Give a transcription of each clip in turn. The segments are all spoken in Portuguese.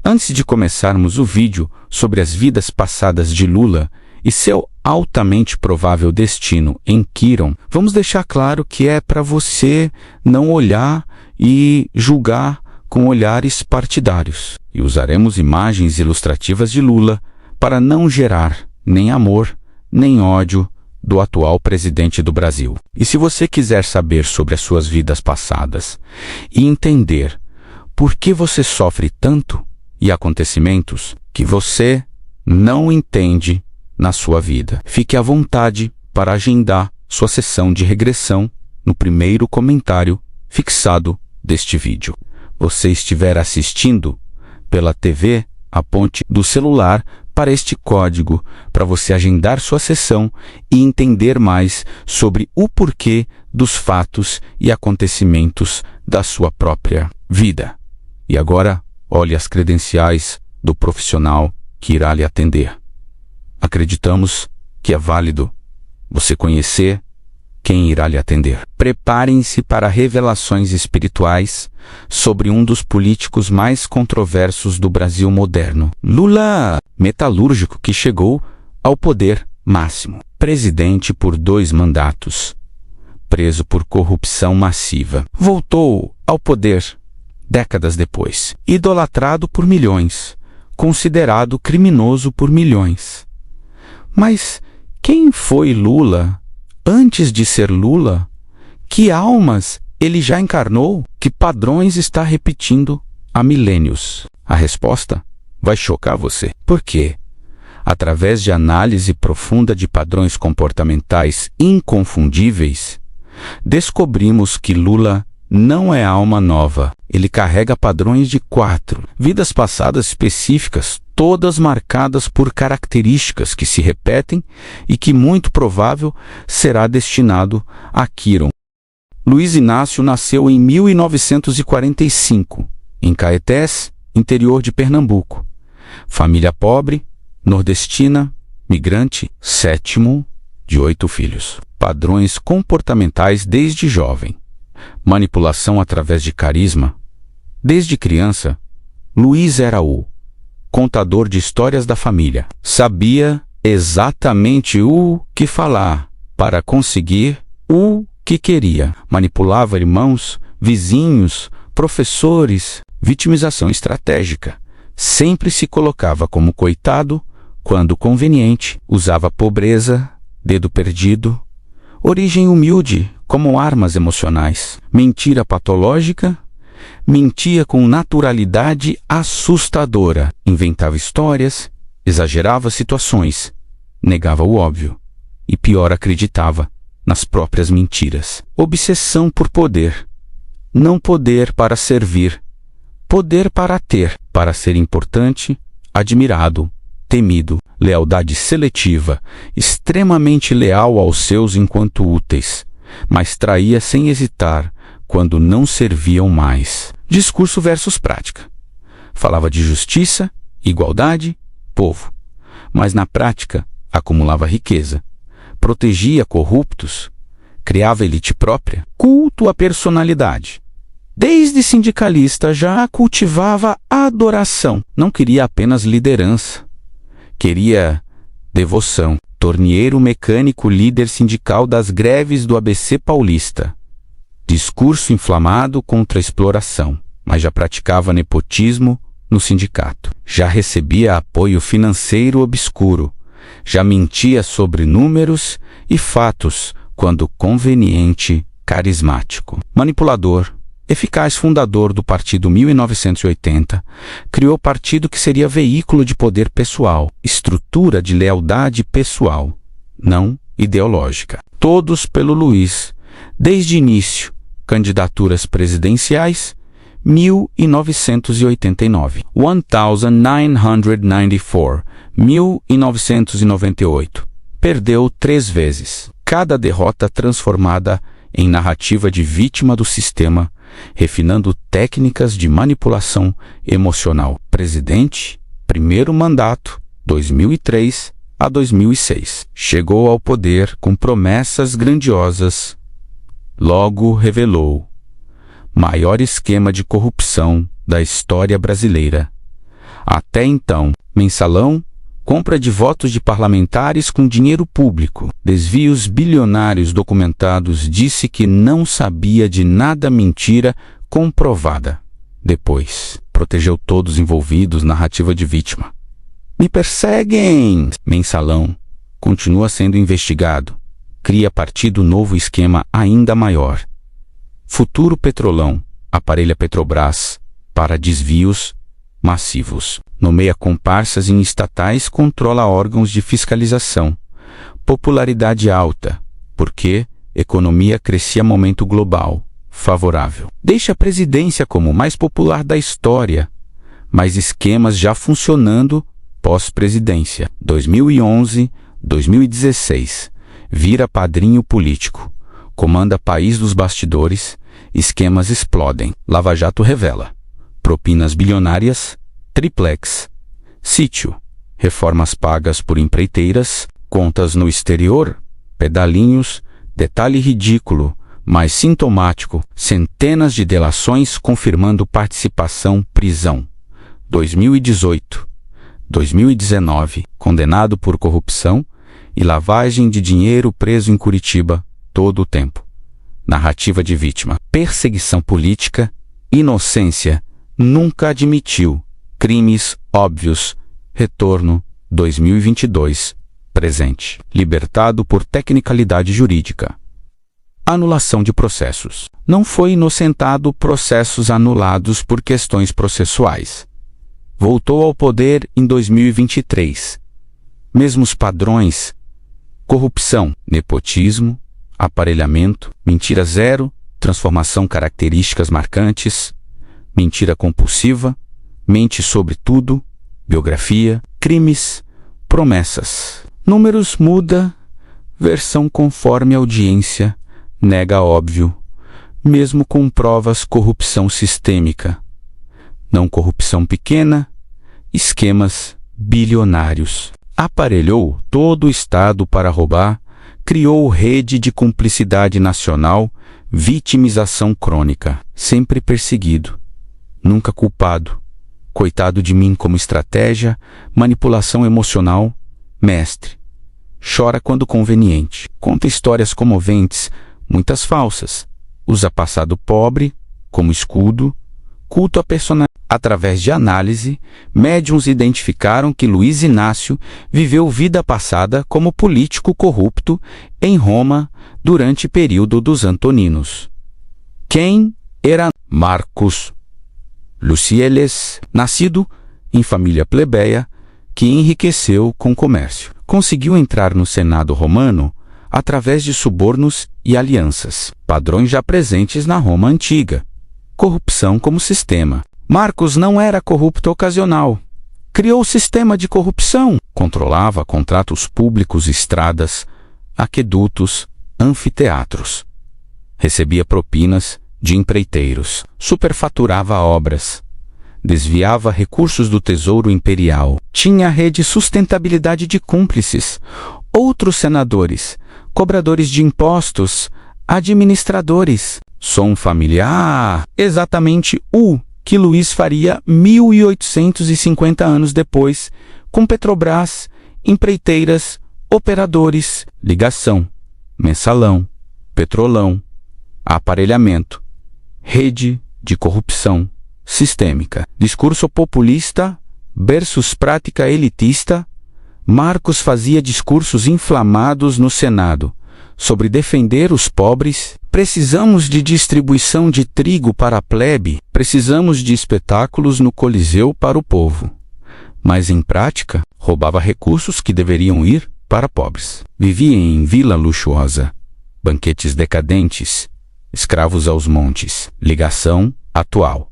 Antes de começarmos o vídeo sobre as vidas passadas de Lula e seu altamente provável destino em Quirón, vamos deixar claro que é para você não olhar e julgar com olhares partidários. E usaremos imagens ilustrativas de Lula para não gerar nem amor, nem ódio do atual presidente do Brasil. E se você quiser saber sobre as suas vidas passadas e entender por que você sofre tanto e acontecimentos que você não entende na sua vida, fique à vontade para agendar sua sessão de regressão no primeiro comentário fixado deste vídeo. Você estiver assistindo pela TV, aponte do celular para este código para você agendar sua sessão e entender mais sobre o porquê dos fatos e acontecimentos da sua própria vida. E agora, olhe as credenciais do profissional que irá lhe atender. Acreditamos que é válido você conhecer quem irá lhe atender. Preparem-se para revelações espirituais sobre um dos políticos mais controversos do Brasil moderno. Lula, metalúrgico que chegou ao poder máximo. Presidente por 2 mandatos. Preso por corrupção massiva. Voltou ao poder décadas depois. Idolatrado por milhões. Considerado criminoso por milhões. Mas quem foi Lula antes de ser Lula? Que almas ele já encarnou? Que padrões está repetindo há milênios? A resposta vai chocar você. Por quê? Através de análise profunda de padrões comportamentais inconfundíveis, descobrimos que Lula não é alma nova. Ele carrega padrões de 4 vidas passadas específicas, todas marcadas por características que se repetem e que muito provável será destinado a Quirón. Luiz Inácio nasceu em 1945, em Caetés, interior de Pernambuco. Família pobre, nordestina, migrante, 7º de 8 filhos. Padrões comportamentais desde jovem. Manipulação através de carisma. Desde criança, Luiz era o contador de histórias da família. Sabia exatamente o que falar para conseguir o que queria. Manipulava irmãos, vizinhos, professores. Vitimização estratégica. Sempre se colocava como coitado quando conveniente. Usava pobreza, dedo perdido, origem humilde como armas emocionais. Mentira patológica. Mentia com naturalidade assustadora. Inventava histórias, exagerava situações, negava o óbvio e, pior, acreditava nas próprias mentiras. Obsessão por poder. Não poder para servir, poder para ter, para ser importante, admirado, temido. Lealdade seletiva, extremamente leal aos seus enquanto úteis, mas traía sem hesitar quando não serviam mais. Discurso versus prática. Falava de justiça, igualdade, povo, mas na prática acumulava riqueza, protegia corruptos, criava elite própria, culto à personalidade. Desde sindicalista já cultivava adoração, não queria apenas liderança, queria devoção. Torneiro mecânico, líder sindical das greves do ABC paulista. Discurso inflamado contra a exploração, mas já praticava nepotismo no sindicato. Já recebia apoio financeiro obscuro. Já mentia sobre números e fatos quando conveniente, carismático. Manipulador, eficaz fundador do Partido 1980, criou partido que seria veículo de poder pessoal, estrutura de lealdade pessoal, não ideológica. Todos pelo Luiz, desde início, candidaturas presidenciais, 1989, 1994, 1998. Perdeu 3 vezes, cada derrota transformada em narrativa de vítima do sistema, refinando técnicas de manipulação emocional. Presidente, primeiro mandato, 2003 a 2006. Chegou ao poder com promessas grandiosas. Logo revelou maior esquema de corrupção da história brasileira. Até então, mensalão, compra de votos de parlamentares com dinheiro público, desvios bilionários documentados, disse que não sabia de nada, mentira comprovada. Depois, protegeu todos envolvidos, narrativa de vítima. Me perseguem! Mensalão continua sendo investigado. Cria partido, novo esquema ainda maior. Futuro Petrolão aparelha Petrobras para desvios massivos. Nomeia comparsas em estatais, controla órgãos de fiscalização. Popularidade alta, porque economia crescia, momento global favorável. Deixa a presidência como o mais popular da história, mas esquemas já funcionando pós-presidência. 2011, 2016. Vira padrinho político. Comanda país dos bastidores. Esquemas explodem. Lava Jato revela. Propinas bilionárias. Triplex. Sítio. Reformas pagas por empreiteiras. Contas no exterior. Pedalinhos. Detalhe ridículo, mas sintomático. Centenas de delações confirmando participação. Prisão. 2018. 2019. Condenado por corrupção e lavagem de dinheiro, preso em Curitiba todo o tempo. Narrativa de vítima. Perseguição política. Inocência. Nunca admitiu. Crimes óbvios. Retorno. 2022. Presente. Libertado por tecnicalidade jurídica. Anulação de processos. Não foi inocentado, processos anulados por questões processuais. Voltou ao poder em 2023. Mesmos padrões. Corrupção, nepotismo, aparelhamento, mentira zero, transformação, características marcantes, mentira compulsiva, mente sobre tudo, biografia, crimes, promessas. Números muda, versão conforme audiência, nega óbvio, mesmo com provas, corrupção sistêmica. Não corrupção pequena, esquemas bilionários. Aparelhou todo o Estado para roubar, criou rede de cumplicidade nacional, vitimização crônica, sempre perseguido, nunca culpado. Coitado de mim como estratégia, manipulação emocional, mestre. Chora quando conveniente, conta histórias comoventes, muitas falsas. Usa passado pobre como escudo, culto a personalidade. Através de análise, médiuns identificaram que Luiz Inácio viveu vida passada como político corrupto em Roma durante período dos Antoninos. Quem era Marcus Lucieles, nascido em família plebeia, que enriqueceu com comércio. Conseguiu entrar no Senado romano através de subornos e alianças, padrões já presentes na Roma antiga. Corrupção como sistema. Marcos não era corrupto ocasional. Criou o sistema de corrupção. Controlava contratos públicos, estradas, aquedutos, anfiteatros. Recebia propinas de empreiteiros. Superfaturava obras. Desviava recursos do Tesouro Imperial. Tinha rede sustentabilidade de cúmplices. Outros senadores, cobradores de impostos, administradores. Som familiar. Exatamente o que Luiz faria 1850 anos depois, com Petrobras, empreiteiras, operadores, ligação, mensalão, petrolão, aparelhamento, rede de corrupção sistêmica, discurso populista versus prática elitista. Marcos fazia discursos inflamados no Senado sobre defender os pobres. Precisamos de distribuição de trigo para a plebe, precisamos de espetáculos no Coliseu para o povo. Mas em prática, roubava recursos que deveriam ir para pobres. Vivia em vila luxuosa, banquetes decadentes, escravos aos montes. Ligação atual.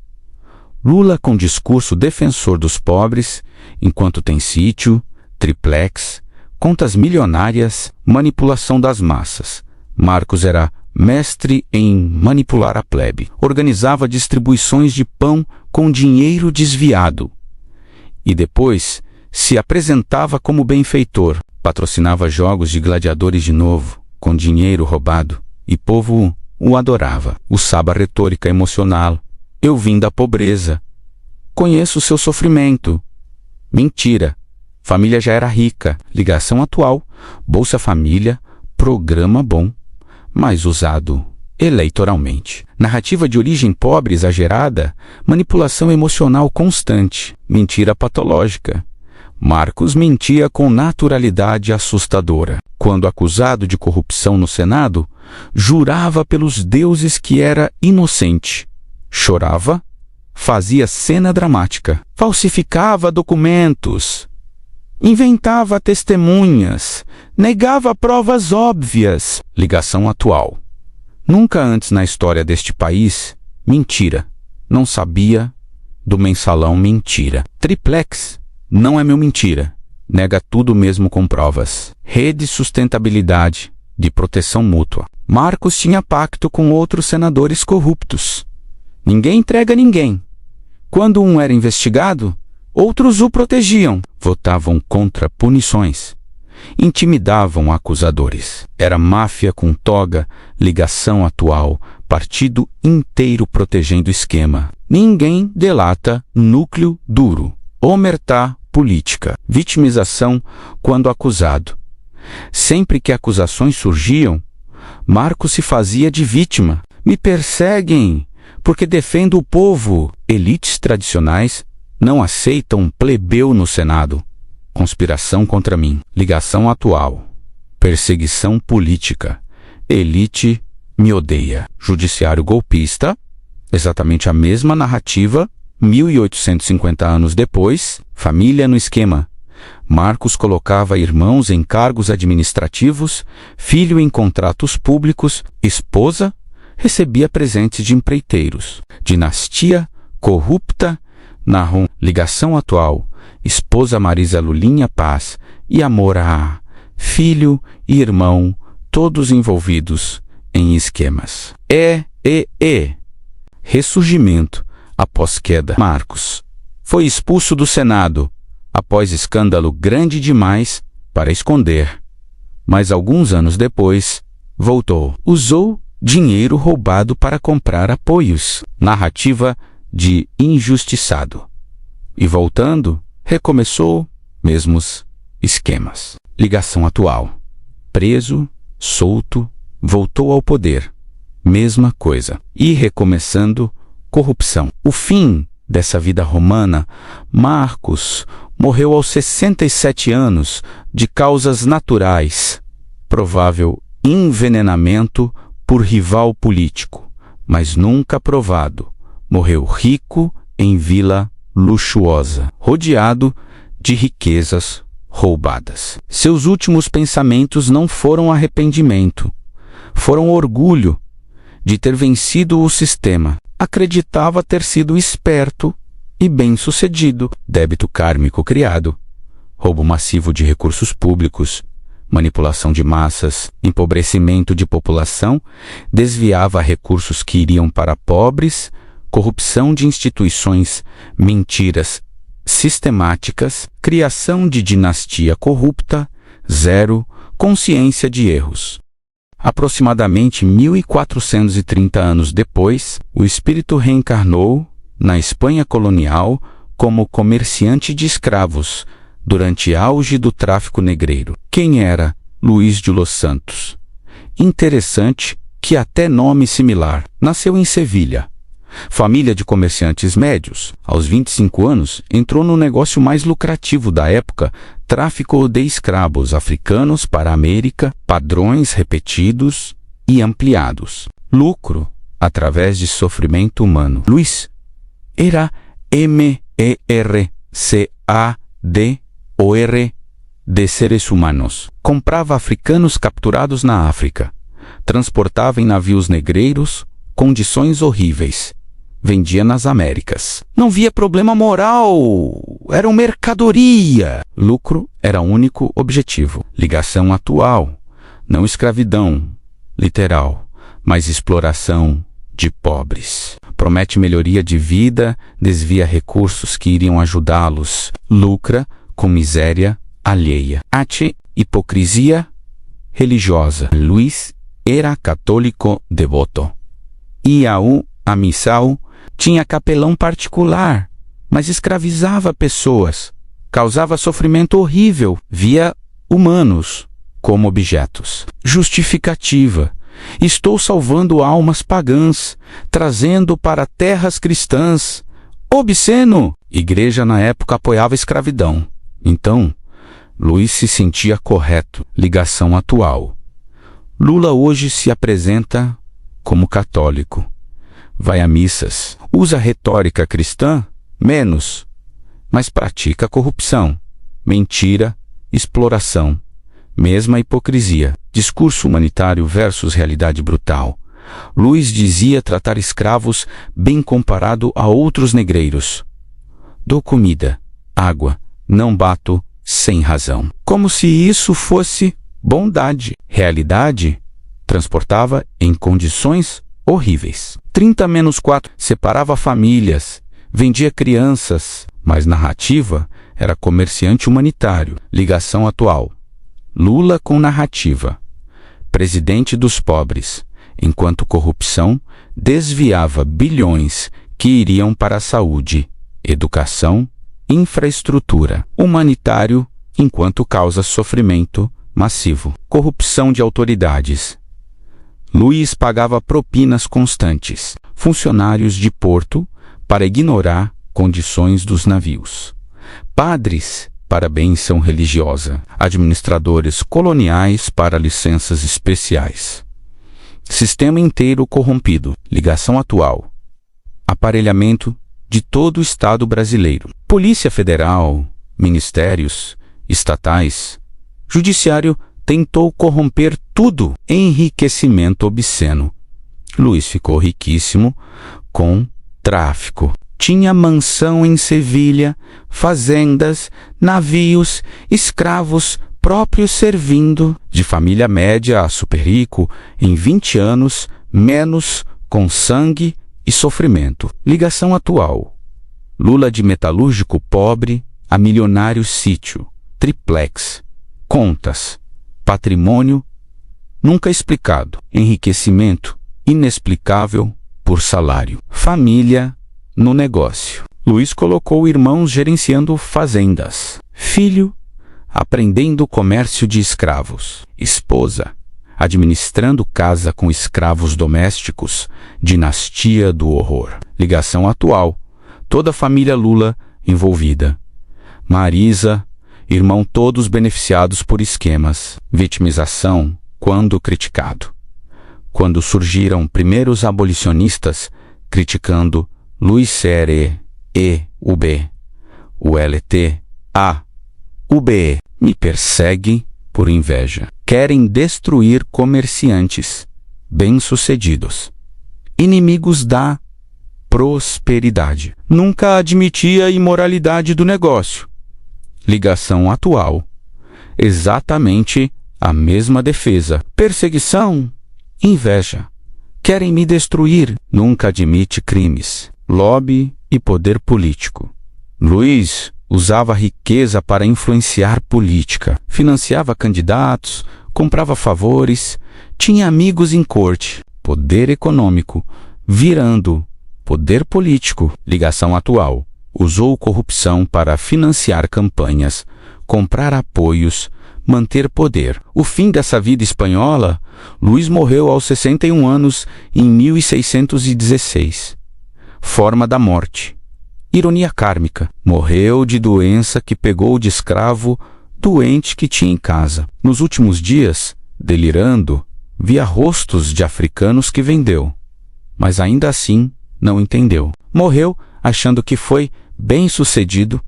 Lula com discurso defensor dos pobres, enquanto tem sítio, triplex, contas milionárias, manipulação das massas. Marcos era mestre em manipular a plebe. Organizava distribuições de pão com dinheiro desviado. E depois se apresentava como benfeitor. Patrocinava jogos de gladiadores de novo, com dinheiro roubado. E povo o adorava. Usava retórica emocional. Eu vim da pobreza. Conheço seu sofrimento. Mentira. Família já era rica. Ligação atual. Bolsa Família. Programa bom, mas usado eleitoralmente. Narrativa de origem pobre exagerada. Manipulação emocional constante. Mentira patológica. Marcos mentia com naturalidade assustadora. Quando acusado de corrupção no Senado, jurava pelos deuses que era inocente. Chorava, fazia cena dramática, falsificava documentos, inventava testemunhas, negava provas óbvias. Ligação atual. Nunca antes na história deste país, mentira. Não sabia do mensalão mentira. Triplex não é meu mentira. Nega tudo mesmo com provas. Rede Sustentabilidade de Proteção Mútua. Marcos tinha pacto com outros senadores corruptos. Ninguém entrega ninguém. Quando um era investigado, outros o protegiam. Votavam contra punições. Intimidavam acusadores. Era máfia com toga, ligação atual, partido inteiro protegendo esquema. Ninguém delata núcleo duro. Omertá política. Vitimização quando acusado. Sempre que acusações surgiam, Marcos se fazia de vítima. Me perseguem porque defendo o povo. Elites tradicionais não aceitam plebeu no Senado. Conspiração contra mim. Ligação atual. Perseguição política. Elite me odeia. Judiciário golpista. Exatamente a mesma narrativa. 1850 anos depois, família no esquema. Marcos colocava irmãos em cargos administrativos, filho em contratos públicos, esposa recebia presentes de empreiteiros. Dinastia corrupta, narram ligação atual, esposa Marisa Lulinha Paz e Amora, filho e irmão, todos envolvidos em esquemas. Ressurgimento após queda. Marcos foi expulso do Senado após escândalo grande demais para esconder. Mas alguns anos depois, voltou. Usou dinheiro roubado para comprar apoios. Narrativa de injustiçado. E voltando, recomeçou mesmos esquemas. Ligação atual. Preso, solto, voltou ao poder. Mesma coisa. E recomeçando, corrupção. O fim dessa vida romana, Marcos morreu aos 67 anos de causas naturais. Provável envenenamento por rival político, mas nunca provado. Morreu rico em vila luxuosa, rodeado de riquezas roubadas. Seus últimos pensamentos não foram arrependimento, foram orgulho de ter vencido o sistema. Acreditava ter sido esperto e bem-sucedido. Débito kármico criado, roubo massivo de recursos públicos, manipulação de massas, empobrecimento de população, desviava recursos que iriam para pobres, corrupção de instituições, mentiras sistemáticas, criação de dinastia corrupta, zero consciência de erros. Aproximadamente 1430 anos depois, o espírito reencarnou na Espanha colonial como comerciante de escravos durante auge do tráfico negreiro. Quem era Luís de Los Santos? Interessante que até nome similar. Nasceu em Sevilha. Família de comerciantes médios. Aos 25 anos, entrou no negócio mais lucrativo da época, tráfico de escravos africanos para a América, padrões repetidos e ampliados. Lucro através de sofrimento humano. Luís era MERCADOR de seres humanos. Comprava africanos capturados na África. Transportava em navios negreiros, condições horríveis. Vendia nas Américas. Não via problema moral. Era mercadoria. Lucro era o único objetivo. Ligação atual. Não escravidão literal, mas exploração de pobres. Promete melhoria de vida, desvia recursos que iriam ajudá-los. Lucra com miséria alheia. Hipocrisia religiosa. Luís era católico devoto. Ia a missal, tinha capelão particular, mas escravizava pessoas. causava sofrimento horrível, via humanos como objetos. Justificativa: estou salvando almas pagãs, trazendo para terras cristãs. Obsceno! Igreja na época apoiava a escravidão. Então, Luiz se sentia correto. Ligação atual: Lula hoje se apresenta como católico. Vai a missas, usa retórica cristã? Menos. Mas pratica corrupção, mentira, exploração. Mesma hipocrisia. Discurso humanitário versus realidade brutal. Luiz dizia tratar escravos bem comparado a outros negreiros. Dou comida, água, não bato, sem razão. Como se isso fosse bondade. Realidade, transportava em condições horríveis. 30-4, separava famílias, vendia crianças, mas narrativa era comerciante humanitário. Ligação atual: Lula com narrativa. Presidente dos pobres, enquanto corrupção desviava bilhões que iriam para a saúde, educação, infraestrutura. Humanitário, enquanto causa sofrimento massivo. Corrupção de autoridades. Luiz pagava propinas constantes. Funcionários de porto para ignorar condições dos navios. Padres para bênção religiosa. Administradores coloniais para licenças especiais. Sistema inteiro corrompido. Ligação atual: aparelhamento de todo o Estado brasileiro. Polícia Federal, ministérios, estatais, judiciário tentou corromper tudo. Enriquecimento obsceno. Luiz ficou riquíssimo com tráfico. Tinha mansão em Sevilha, fazendas, navios, escravos próprios servindo, de família média a super rico, em 20 anos, menos, com sangue e sofrimento. Ligação atual: Lula de metalúrgico pobre a milionário sítio, triplex, contas, patrimônio nunca explicado, enriquecimento inexplicável por salário. Família no negócio. Luiz colocou irmãos gerenciando fazendas, filho aprendendo o comércio de escravos, esposa administrando casa com escravos domésticos, dinastia do horror. Ligação atual: toda a família Lula envolvida. Marisa, irmão, todos beneficiados por esquemas. Vitimização quando criticado. Quando surgiram primeiros abolicionistas criticando Luiz Cere, UB, o LT, UBE, me persegue por inveja. Querem destruir comerciantes bem-sucedidos, inimigos da prosperidade. Nunca admitia a imoralidade do negócio. Ligação atual: exatamente a mesma defesa. Perseguição, inveja. Querem me destruir. Nunca admite crimes, lobby e poder político. Luiz usava a riqueza para influenciar política, financiava candidatos, comprava favores, tinha amigos em corte. Poder econômico virando poder político. Ligação atual: usou corrupção para financiar campanhas, comprar apoios, manter poder. O fim dessa vida espanhola: Luiz morreu aos 61 anos em 1616. Forma da morte: ironia kármica. Morreu de doença que pegou de escravo doente que tinha em casa. Nos últimos dias, delirando, via rostos de africanos que vendeu, mas ainda assim não entendeu. Morreu achando que foi bem-sucedido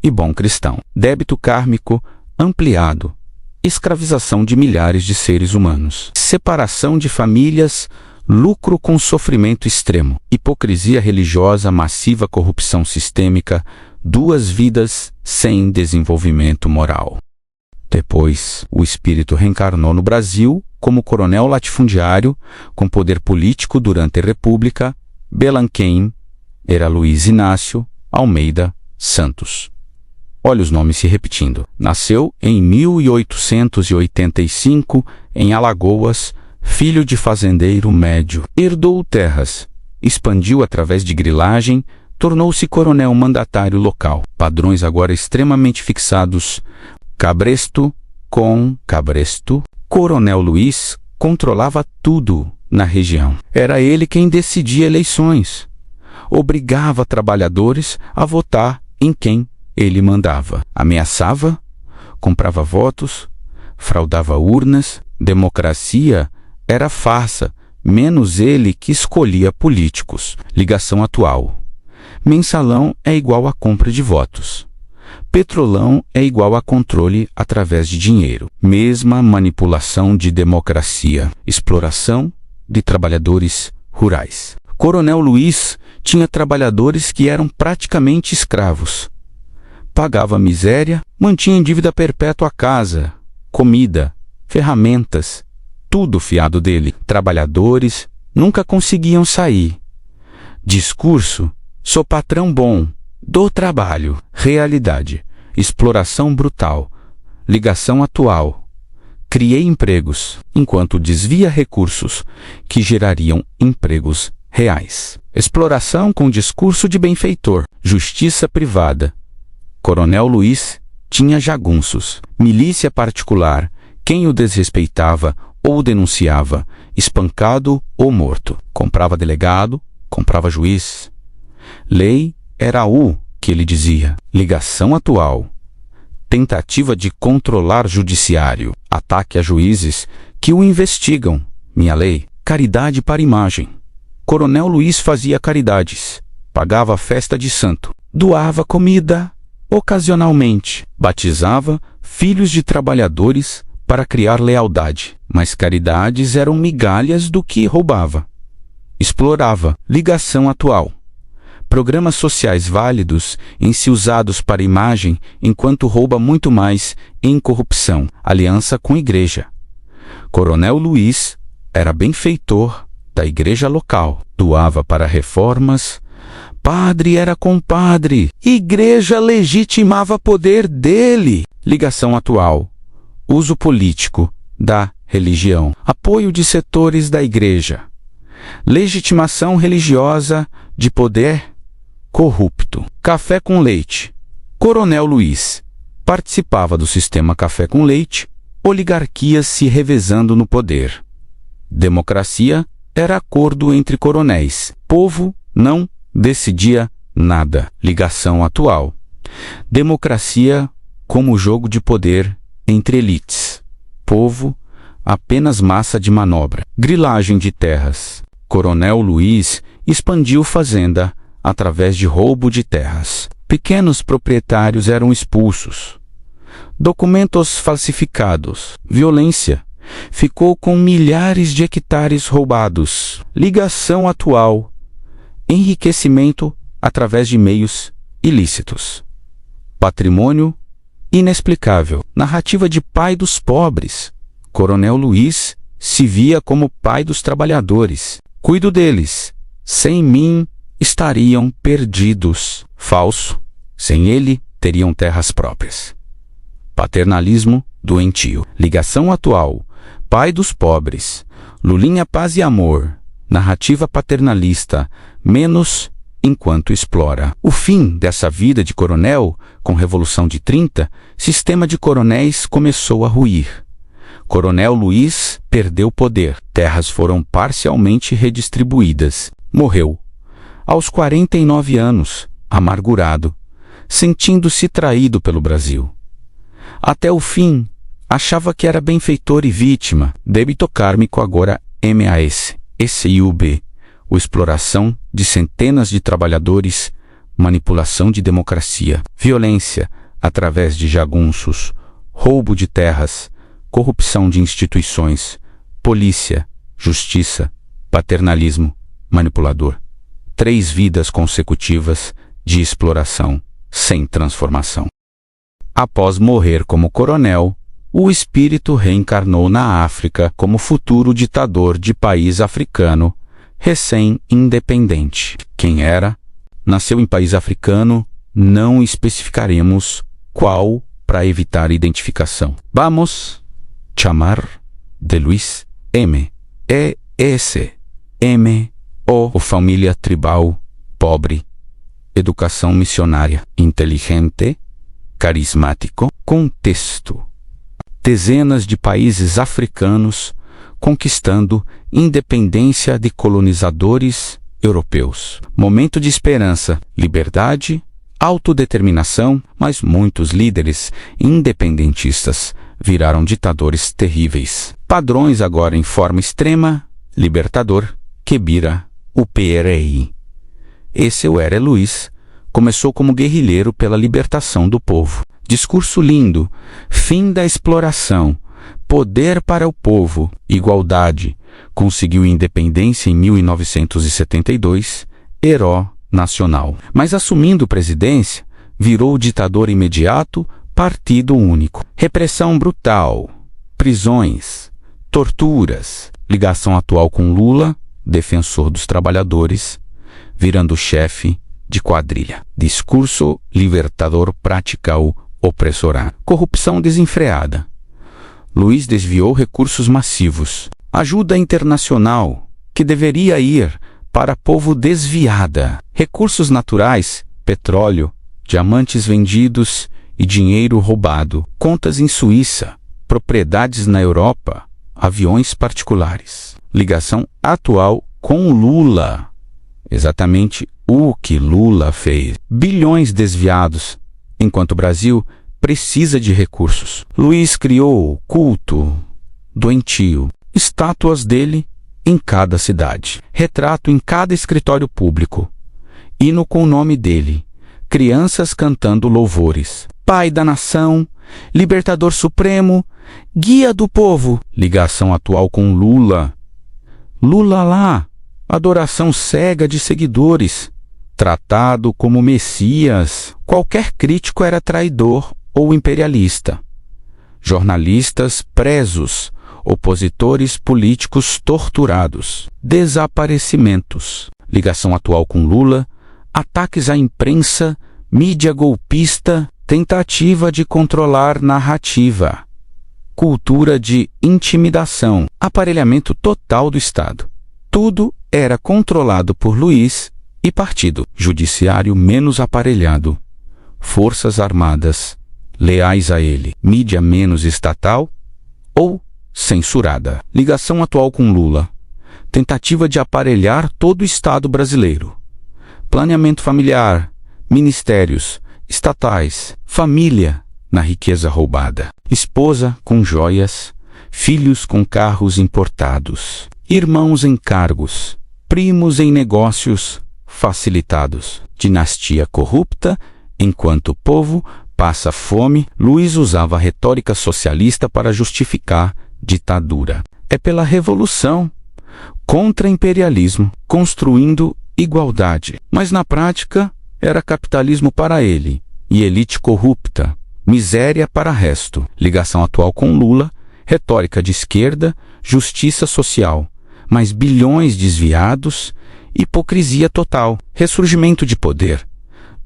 e bom cristão. Débito kármico ampliado. Escravização de milhares de seres humanos. Separação de famílias, lucro com sofrimento extremo. Hipocrisia religiosa, massiva corrupção sistêmica, 2 vidas sem desenvolvimento moral. Depois, o espírito reencarnou no Brasil como coronel latifundiário, com poder político durante a República. Bellanquem era Luiz Inácio Almeida Santos. Olha os nomes se repetindo. Nasceu em 1885 em Alagoas, filho de fazendeiro médio. Herdou terras, expandiu através de grilagem tornou-se coronel mandatário local. Padrões agora extremamente fixados. Cabresto com Cabresto. Coronel Luiz controlava tudo na região. Era ele quem decidia eleições. Obrigava trabalhadores a votar em quem ele mandava. Ameaçava, comprava votos, fraudava urnas. Democracia era farsa, menos ele que escolhia políticos. Ligação atual. Mensalão é igual a compra de votos. Petrolão é igual a controle através de dinheiro. Mesma manipulação de democracia. Exploração de trabalhadores rurais. Coronel Luiz tinha trabalhadores que eram praticamente escravos. Pagava miséria, mantinha em dívida perpétua a casa, comida, ferramentas, tudo fiado dele. Trabalhadores nunca conseguiam sair. Discurso: sou patrão bom, dou trabalho. Realidade: exploração brutal. Ligação atual: criei empregos, enquanto desvia recursos que gerariam empregos reais. Exploração com discurso de benfeitor. Justiça privada. Coronel Luiz tinha jagunços. Milícia particular. Quem o desrespeitava ou denunciava, espancado ou morto. Comprava delegado, comprava juiz. Lei era o que ele dizia. Ligação atual: tentativa de controlar judiciário. Ataque a juízes que o investigam. Minha lei. Caridade para imagem. Coronel Luiz fazia caridades. Pagava festa de santo. Doava comida ocasionalmente. Batizava filhos de trabalhadores para criar lealdade. Mas caridades eram migalhas do que roubava. Explorava. Ligação atual: programas sociais válidos em se usados para imagem, enquanto rouba muito mais em corrupção. Aliança com igreja. Coronel Luiz era benfeitor da igreja local. Doava para reformas. Padre era compadre. Igreja legitimava poder dele. Ligação atual: uso político da religião. Apoio de setores da igreja. Legitimação religiosa de poder corrupto. Café com leite. Coronel Luiz participava do sistema café com leite, oligarquias se revezando no poder. Democracia era acordo entre coronéis. Povo não decidia nada. Ligação atual: democracia como jogo de poder entre elites. Povo apenas massa de manobra. Grilagem de terras. Coronel Luiz expandiu fazenda através de roubo de terras. Pequenos proprietários eram expulsos. Documentos falsificados. Violência. Ficou com milhares de hectares roubados. Ligação atual: enriquecimento através de meios ilícitos. Patrimônio inexplicável. Narrativa de pai dos pobres. Coronel Luiz se via como pai dos trabalhadores. Cuido deles. Sem mim estariam perdidos. Falso. Sem ele teriam terras próprias. Paternalismo doentio. Ligação atual: pai dos pobres. Lulinha paz e amor. Narrativa paternalista, menos enquanto explora. O fim dessa vida de coronel, com Revolução de 30, sistema de coronéis começou a ruir. Coronel Luiz perdeu poder. Terras foram parcialmente redistribuídas. Morreu aos 49 anos, amargurado, sentindo-se traído pelo Brasil. Até o fim, achava que era benfeitor e vítima. Débito kármico agora MAS. SIUB, exploração de centenas de trabalhadores, manipulação de democracia, violência através de jagunços, roubo de terras, corrupção de instituições, polícia, justiça, paternalismo, manipulador. 3 vidas consecutivas de exploração sem transformação. Após morrer como coronel, o espírito reencarnou na África como futuro ditador de país africano, recém-independente. Quem era? Nasceu em país africano, não especificaremos qual para evitar identificação. Vamos chamar de Luiz M. E.S. M. O família tribal, pobre, educação missionária, inteligente, carismático, contexto. Dezenas de países africanos conquistando independência de colonizadores europeus. Momento de esperança, liberdade, autodeterminação, mas muitos líderes independentistas viraram ditadores terríveis. Padrões agora em forma extrema, libertador, Kebira, o PRI. Esse Were Luiz começou como guerrilheiro pela libertação do povo. Discurso lindo, fim da exploração, poder para o povo, igualdade. Conseguiu independência em 1972, herói nacional. Mas assumindo presidência, virou ditador imediato, partido único. Repressão brutal, prisões, torturas, ligação atual com Lula, defensor dos trabalhadores, virando chefe de quadrilha. Discurso libertador prática o opressorá. Corrupção desenfreada. Luiz desviou recursos massivos. Ajuda internacional, que deveria ir para povo desviada. Recursos naturais, petróleo, diamantes vendidos e dinheiro roubado. Contas em Suíça, propriedades na Europa, aviões particulares. Ligação atual com Lula. Exatamente o que Lula fez. Bilhões desviados, enquanto o Brasil precisa de recursos. Luiz criou culto doentio, estátuas dele em cada cidade, retrato em cada escritório público, hino com o nome dele, crianças cantando louvores. Pai da nação, libertador supremo, guia do povo. Ligação atual com Lula. Lula lá, adoração cega de seguidores. Tratado como Messias, qualquer crítico era traidor ou imperialista. Jornalistas presos, opositores políticos torturados, desaparecimentos. Ligação atual com Lula, ataques à imprensa, mídia golpista, tentativa de controlar narrativa, cultura de intimidação, aparelhamento total do Estado. Tudo era controlado por Luiz e partido. Judiciário menos aparelhado, forças armadas leais a ele, mídia menos estatal ou censurada. Ligação atual com Lula, tentativa de aparelhar todo o Estado brasileiro. Planeamento familiar, ministérios, estatais, família na riqueza roubada. Esposa com joias, filhos com carros importados, irmãos em cargos, primos em negócios facilitados. Dinastia corrupta, enquanto o povo passa fome. Luiz usava a retórica socialista para justificar ditadura. É pela revolução, contra imperialismo, construindo igualdade. Mas na prática, era capitalismo para ele e elite corrupta, miséria para resto. Ligação atual com Lula, retórica de esquerda, justiça social, mas bilhões desviados, hipocrisia total, ressurgimento de poder.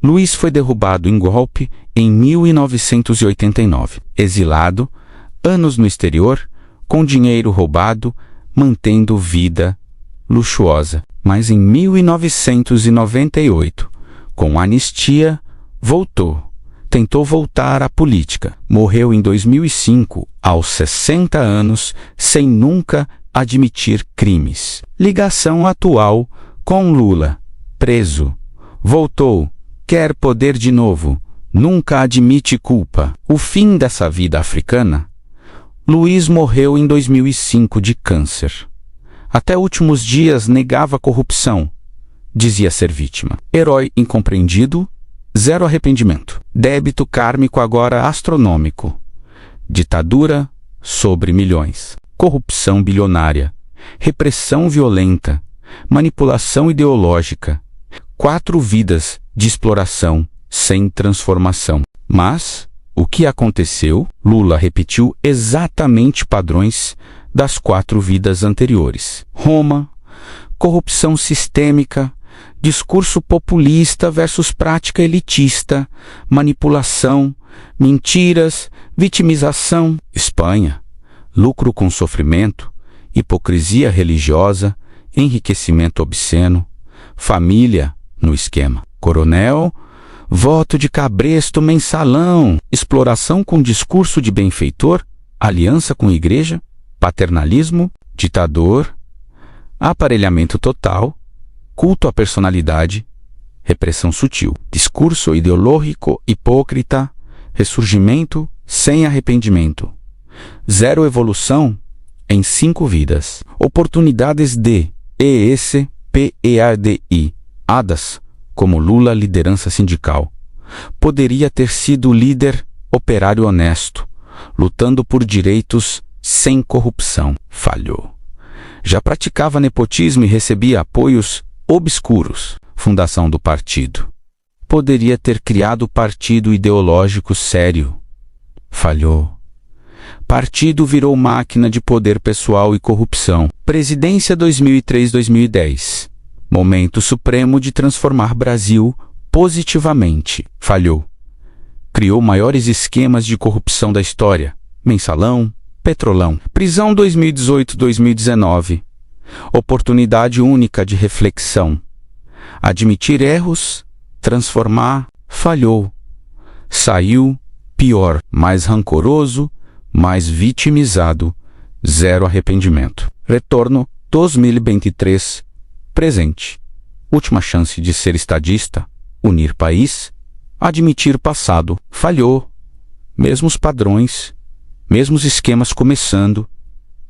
Luiz foi derrubado em golpe em 1989, exilado, anos no exterior, com dinheiro roubado, mantendo vida luxuosa. Mas em 1998, com anistia, tentou voltar à política. Morreu em 2005, aos 60 anos, sem nunca admitir crimes. Ligação atual com Lula, preso. Voltou, quer poder de novo, nunca admite culpa. O fim dessa vida africana? Luiz morreu em 2005 de câncer. Até últimos dias negava corrupção. Dizia ser vítima. Herói incompreendido, zero arrependimento. Débito kármico agora astronômico. Ditadura sobre milhões. Corrupção bilionária. Repressão violenta. Manipulação ideológica. 4 vidas de exploração sem transformação. Mas o que aconteceu? Lula repetiu exatamente padrões das 4 vidas anteriores. Roma, corrupção sistêmica, discurso populista versus prática elitista, manipulação, mentiras, vitimização. Espanha, lucro com sofrimento, hipocrisia religiosa, enriquecimento obsceno, família no esquema. Coronel, voto de cabresto mensalão, exploração com discurso de benfeitor, aliança com igreja, paternalismo, ditador, aparelhamento total, culto à personalidade, repressão sutil, discurso ideológico hipócrita, ressurgimento sem arrependimento, zero evolução em 5 vidas, oportunidades de ESPEADI, ADAS, como Lula liderança sindical. Poderia ter sido líder operário honesto, lutando por direitos sem corrupção. Falhou. Já praticava nepotismo e recebia apoios obscuros. Fundação do partido. Poderia ter criado partido ideológico sério. Falhou. Partido virou máquina de poder pessoal e corrupção. Presidência 2003-2010. Momento supremo de transformar Brasil positivamente. Falhou. Criou maiores esquemas de corrupção da história. Mensalão, Petrolão. Prisão 2018-2019. Oportunidade única de reflexão. Admitir erros, transformar, falhou. Saiu pior, mais rancoroso, mais vitimizado, zero arrependimento. Retorno 2023, presente. Última chance de ser estadista, unir país, admitir passado, falhou. Mesmos padrões, mesmos esquemas começando,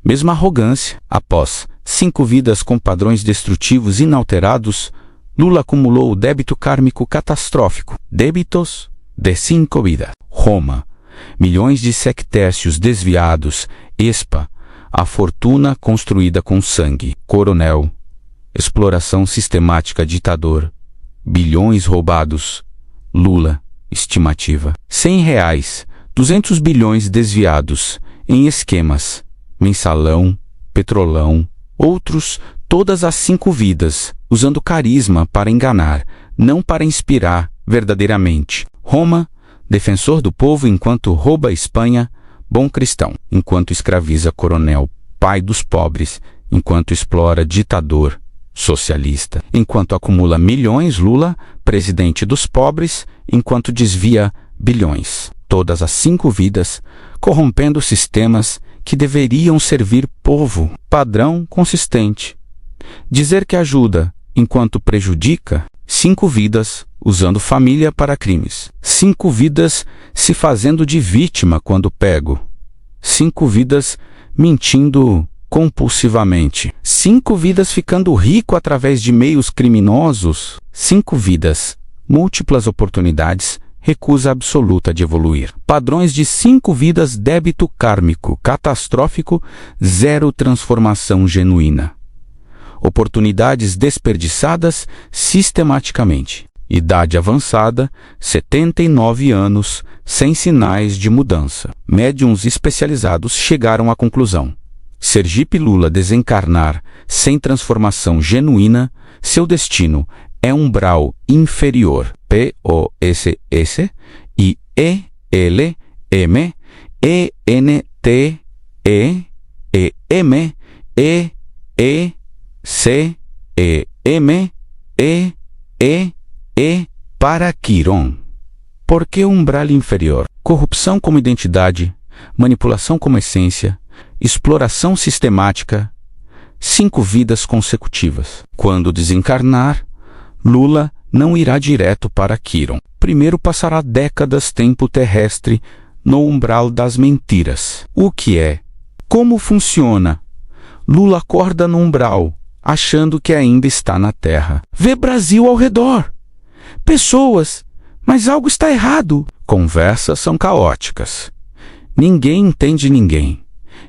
mesma arrogância. Após 5 vidas com padrões destrutivos inalterados, Lula acumulou o débito kármico catastrófico. Débitos de 5 vidas. Roma. Milhões de sectércios desviados. Expa. A fortuna construída com sangue. Coronel. Exploração sistemática ditador. Bilhões roubados. Lula. Estimativa. R$100. 200 bilhões desviados em esquemas. Mensalão, Petrolão, outros, todas as 5 vidas, usando carisma para enganar, não para inspirar verdadeiramente. Roma, defensor do povo enquanto rouba a Espanha, bom cristão, enquanto escraviza coronel, pai dos pobres, enquanto explora ditador, socialista, enquanto acumula milhões Lula, presidente dos pobres, enquanto desvia bilhões. Todas as 5 vidas, corrompendo sistemas que deveriam servir povo. Padrão consistente. Dizer que ajuda enquanto prejudica. 5 vidas usando família para crimes. 5 vidas se fazendo de vítima quando pego. 5 vidas mentindo compulsivamente. 5 vidas ficando rico através de meios criminosos. 5 vidas, múltiplas oportunidades, recusa absoluta de evoluir. Padrões de 5 vidas, débito kármico, catastrófico, zero transformação genuína. Oportunidades desperdiçadas sistematicamente. Idade avançada, 79 anos, sem sinais de mudança. Médiuns especializados chegaram à conclusão. Sergipe Lula desencarnar sem transformação genuína, seu destino é umbral inferior. POSS e ELM ENTEEM ECEME para Quiron. Por que umbral inferior? Corrupção como identidade, manipulação como essência, exploração sistemática, 5 vidas consecutivas. Quando desencarnar, Lula não irá direto para Quiron. Primeiro passará décadas tempo terrestre no umbral das mentiras. O que é? Como funciona? Lula acorda no umbral, achando que ainda está na Terra. Vê Brasil ao redor. Pessoas, mas algo está errado. Conversas são caóticas. Ninguém entende ninguém.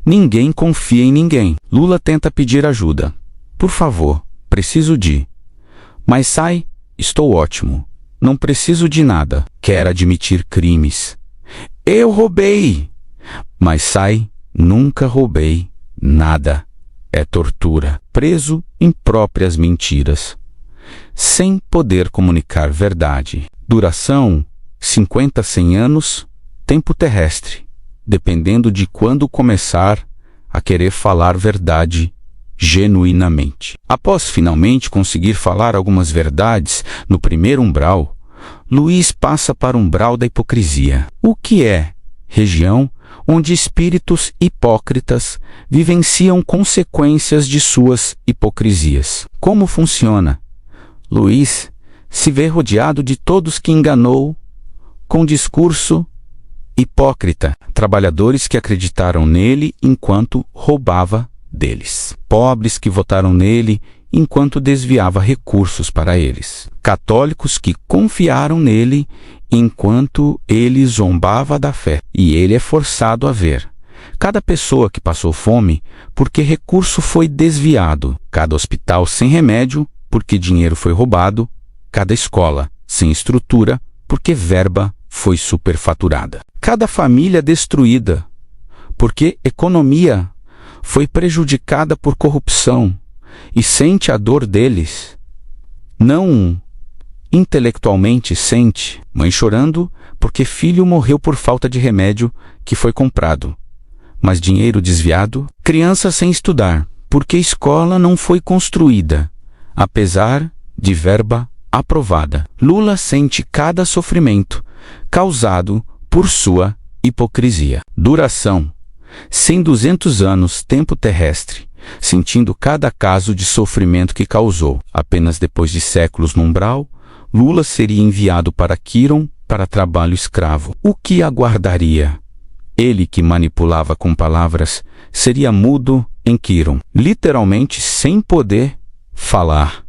Ninguém confia em ninguém. Lula tenta pedir ajuda. Por favor, preciso de... Mas sai, estou ótimo. Não preciso de nada. Quer admitir crimes. Eu roubei. Mas sai, nunca roubei nada. É tortura. Preso em próprias mentiras. Sem poder comunicar verdade. Duração, 50 a 100 anos, tempo terrestre. Dependendo de quando começar a querer falar verdade genuinamente. Após finalmente conseguir falar algumas verdades no primeiro umbral, Luís passa para o umbral da hipocrisia. O que é? Região onde espíritos hipócritas vivenciam consequências de suas hipocrisias. Como funciona? Luís se vê rodeado de todos que enganou com discurso hipócrita, trabalhadores que acreditaram nele enquanto roubava deles, pobres que votaram nele enquanto desviava recursos para eles, católicos que confiaram nele enquanto ele zombava da fé, e ele é forçado a ver cada pessoa que passou fome porque recurso foi desviado, cada hospital sem remédio porque dinheiro foi roubado, cada escola sem estrutura porque verba foi superfaturada, cada família destruída porque economia foi prejudicada por corrupção e sente a dor deles. Não intelectualmente sente, mãe chorando porque filho morreu por falta de remédio que foi comprado, mas dinheiro desviado, criança sem estudar porque escola não foi construída, apesar de verba aprovada. Lula sente cada sofrimento causado por sua hipocrisia. Duração: 200 anos, tempo terrestre, sentindo cada caso de sofrimento que causou. Apenas depois de séculos no umbral, Lula seria enviado para Quiron para trabalho escravo. O que aguardaria? Ele que manipulava com palavras seria mudo em Quiron, literalmente sem poder falar,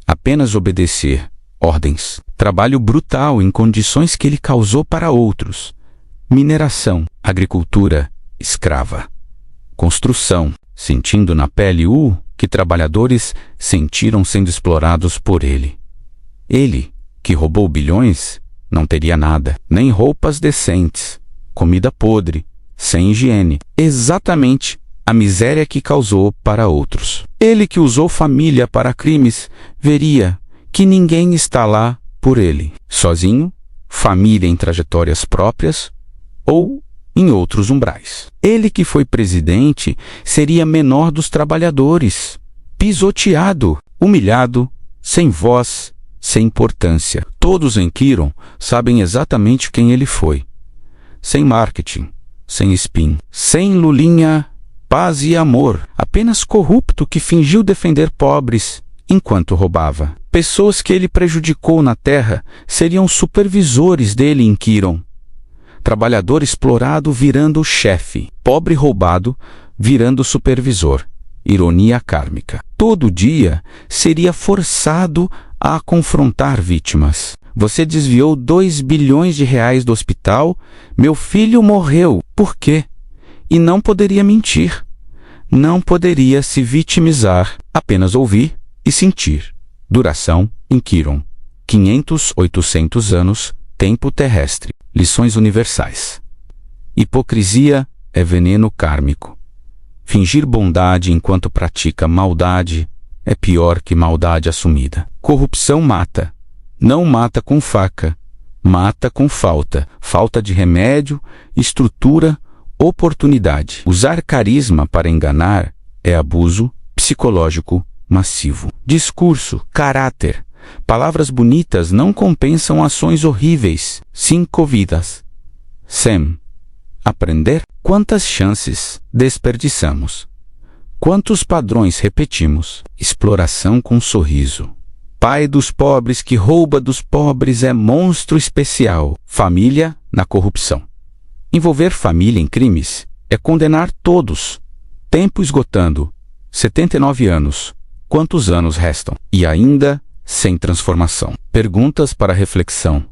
apenas obedecer ordens. Trabalho brutal em condições que ele causou para outros. Mineração, agricultura escrava. Construção, sentindo na pele o que trabalhadores sentiram sendo explorados por ele. Ele, que roubou bilhões, não teria nada, nem roupas decentes, comida podre, sem higiene. Exatamente a miséria que causou para outros. Ele que usou família para crimes, veria que ninguém está lá por ele. Sozinho, família em trajetórias próprias ou em outros umbrais. Ele que foi presidente seria menor dos trabalhadores, pisoteado, humilhado, sem voz, sem importância. Todos em Quiron sabem exatamente quem ele foi. Sem marketing, sem spin, sem lulinha, paz e amor, apenas corrupto que fingiu defender pobres enquanto roubava. Pessoas que ele prejudicou na terra seriam supervisores dele em Quiron. Trabalhador explorado virando chefe, pobre roubado virando supervisor. Ironia kármica. Todo dia seria forçado a confrontar vítimas. Você desviou 2 bilhões de reais do hospital, meu filho morreu. Por quê? E não poderia mentir. Não poderia se vitimizar, apenas ouvir e sentir. Duração em Quiron: 500-800 anos, tempo terrestre. Lições universais. Hipocrisia é veneno kármico. Fingir bondade enquanto pratica maldade é pior que maldade assumida. Corrupção mata. Não mata com faca, mata com falta. Falta de remédio, estrutura, oportunidade. Usar carisma para enganar é abuso psicológico massivo. Discurso, caráter. Palavras bonitas não compensam ações horríveis. 5 vidas. Sem aprender, quantas chances desperdiçamos? Quantos padrões repetimos? Exploração com sorriso. Pai dos pobres que rouba dos pobres é monstro especial. Família na corrupção. Envolver família em crimes é condenar todos. Tempo esgotando. 79 anos. Quantos anos restam? E ainda sem transformação. Perguntas para reflexão.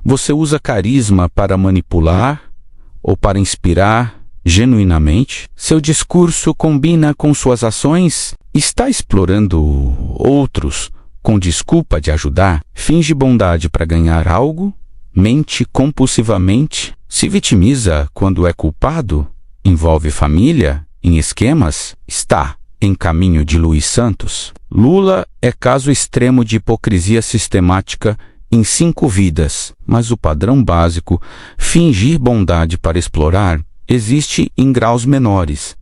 Você usa carisma para manipular ou para inspirar genuinamente? Seu discurso combina com suas ações? Está explorando outros com desculpa de ajudar? Finge bondade para ganhar algo? Mente compulsivamente? Se vitimiza quando é culpado? Envolve família em esquemas? Está em caminho de Luís Santos? Lula é caso extremo de hipocrisia sistemática em 5 vidas, mas o padrão básico, fingir bondade para explorar, existe em graus menores.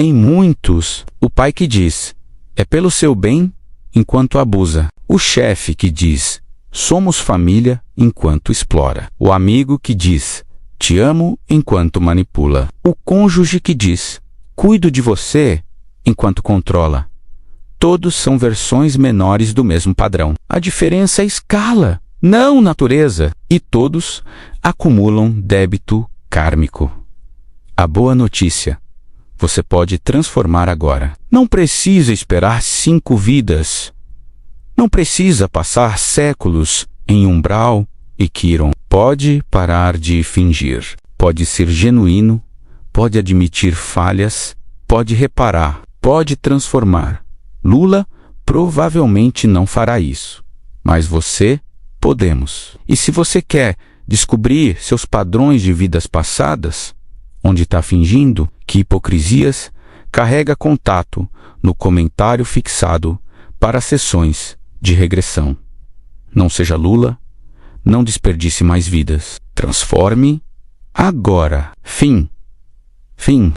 Em muitos, o pai que diz, é pelo seu bem, enquanto abusa. O chefe que diz, somos família, enquanto explora. O amigo que diz, te amo, enquanto manipula. O cônjuge que diz, cuido de você, enquanto controla. Todos são versões menores do mesmo padrão. A diferença é escala, não natureza. E todos acumulam débito kármico. A boa notícia: você pode transformar agora. Não precisa esperar 5 vidas. Não precisa passar séculos em umbral e Quiron. Pode parar de fingir. Pode ser genuíno. Pode admitir falhas. Pode reparar. Pode transformar. Lula provavelmente não fará isso. Mas você, podemos. E se você quer descobrir seus padrões de vidas passadas, onde está fingindo, que hipocrisias, carrega contato no comentário fixado para sessões de regressão. Não seja Lula, não desperdice mais vidas. Transforme agora. Fim.